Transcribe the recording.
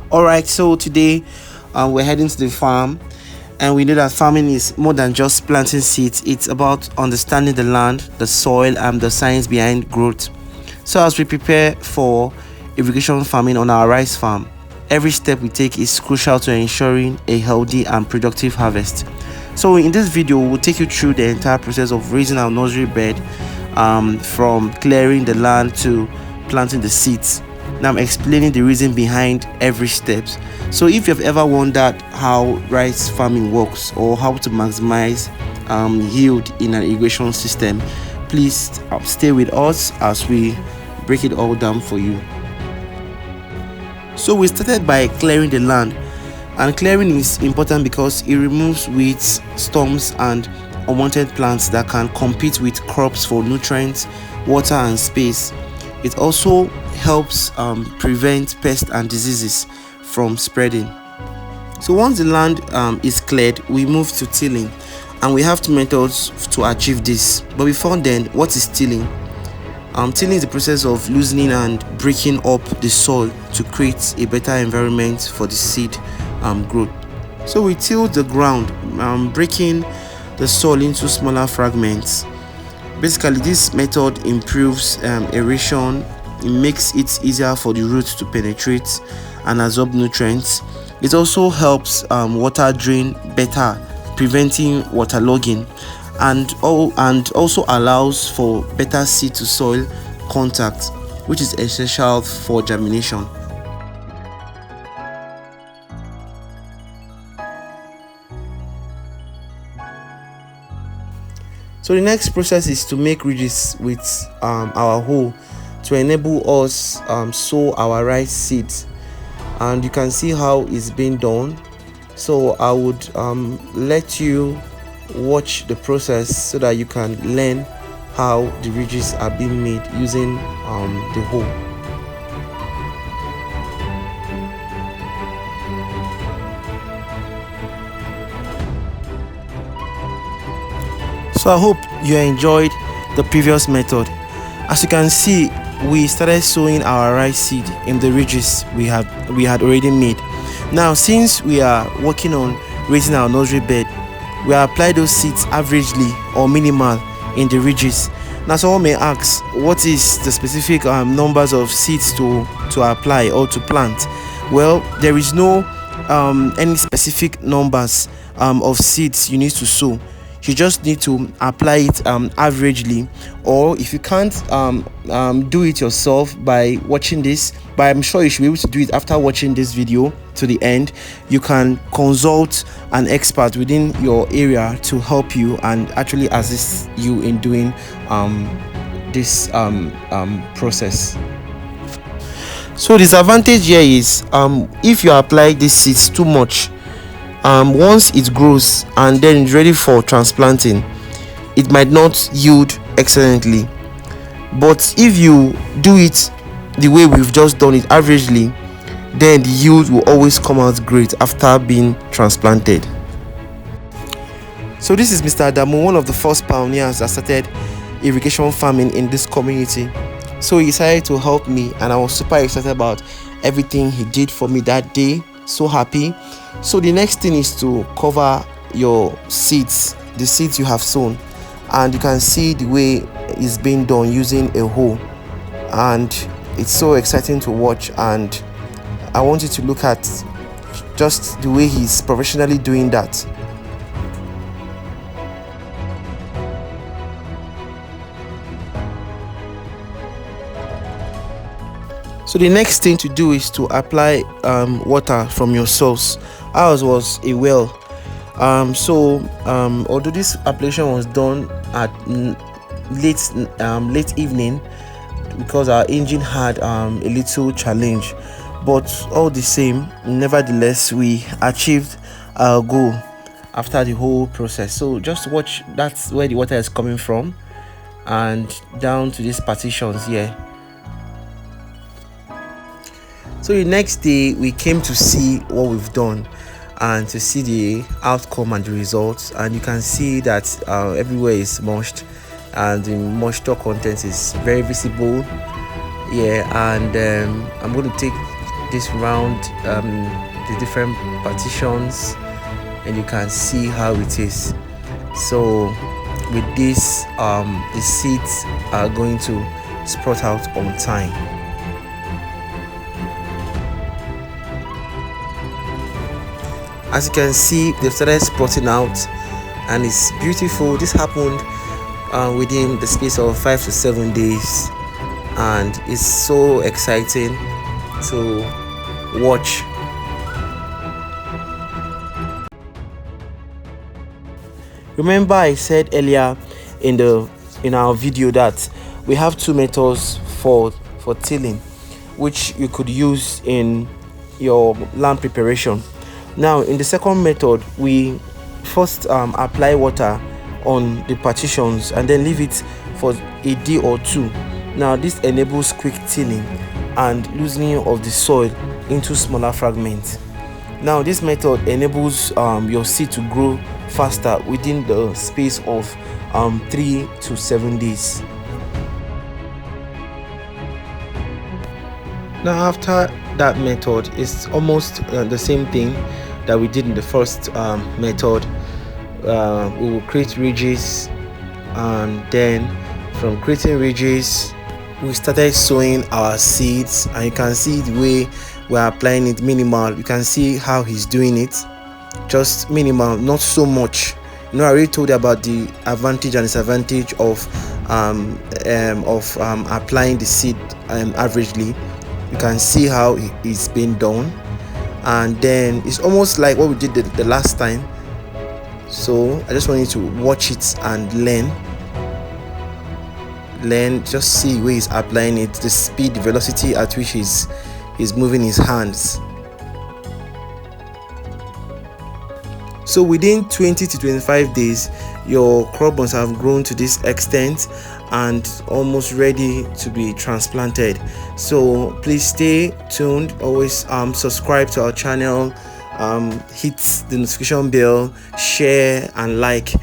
All right, so today we're heading to the farm, and we know that farming is more than just planting seeds. It's about understanding the land, the soil, and the science behind growth. So as we prepare for irrigation farming on our rice farm, every step we take is crucial to ensuring a healthy and productive harvest. So in this video, we'll take you through the entire process of raising our nursery bed, from clearing the land to planting the seeds. Now I'm explaining the reason behind every step. So if you've ever wondered how rice farming works or how to maximize yield in an irrigation system, please stay with us as we break it all down for you. So we started by clearing the land, and clearing is important because it removes weeds, storms, and unwanted plants that can compete with crops for nutrients, water, and space. It also helps prevent pests and diseases from spreading. So once the land is cleared, we move to tilling, and we have two methods to achieve this. But before then, what is tilling? Tilling is the process of loosening and breaking up the soil to create a better environment for the seed growth. So we till the ground, breaking the soil into smaller fragments. Basically, this method improves aeration. It makes it easier for the roots to penetrate and absorb nutrients. It also helps water drain better, preventing waterlogging, and also allows for better seed to soil contact, which is essential for germination. So the next process is to make ridges with our hoe to enable us sow our rice seeds, and you can see how it's being done. So I would let you watch the process so that you can learn how the ridges are being made using the hoe. So I hope you enjoyed the previous method. As you can see, we started sowing our rice seed in the ridges we had already made. Now, since we are working on raising our nursery bed, we apply those seeds averagely or minimal in the ridges. Now someone may ask, what is the specific numbers of seeds to apply or to plant? Well, there is no any specific numbers of seeds you need to sow. You just need to apply it averagely, or if you can't do it yourself by watching this, but I'm sure you should be able to do it after watching this video to the end, you can consult an expert within your area to help you and actually assist you in doing this process. So disadvantage here is if you apply these seeds too much, once it grows and then it's ready for transplanting, it might not yield excellently. But if you do it the way we've just done it averagely, then the yield will always come out great after being transplanted. So this is Mr. Adamu, one of the first pioneers that started irrigation farming in this community. So he decided to help me, and I was super excited about everything he did for me that day. So happy. So the next thing is to cover your seeds, the seeds you have sown, and you can see the way it's being done using a hoe, and it's so exciting to watch. And I want you to look at just the way he's professionally doing that. So the next thing to do is to apply water from your source. Ours was a well. Although this application was done at late evening because our engine had a little challenge, but all the same, nevertheless, we achieved our goal after the whole process. So just watch, that's where the water is coming from, and down to these partitions here. So the next day we came to see what we've done and to see the outcome and the results, and you can see that everywhere is mushed and the moisture content is very visible. And I'm going to take this round the different partitions, and you can see how it is. So with this the seeds are going to sprout out on time. As you can see, they've started sprouting out and it's beautiful. This happened within the space of 5 to 7 days, and it's so exciting to watch. Remember, I said earlier in our video that we have two methods for tilling, which you could use in your land preparation. Now, in the second method, we first apply water on the partitions and then leave it for a day or two. Now, this enables quick tilling and loosening of the soil into smaller fragments. Now, this method enables your seed to grow faster within the space of 3 to 7 days. Now, after that method, it's almost the same thing that we did in the first method. We will create ridges, and then from creating ridges we started sowing our seeds, and you can see the way we're applying it minimal. You can see how he's doing it, just minimal, not so much. I already told you about the advantage and disadvantage of applying the seed averagely. You can see how it's been done, and then it's almost like what we did the last time. So I just want you to watch it and learn, just see where he's applying it, the speed, the velocity at which he's moving his hands. So within 20 to 25 days, your crop must have grown to this extent and almost ready to be transplanted. So please stay tuned. Always subscribe to our channel, hit the notification bell, share and like.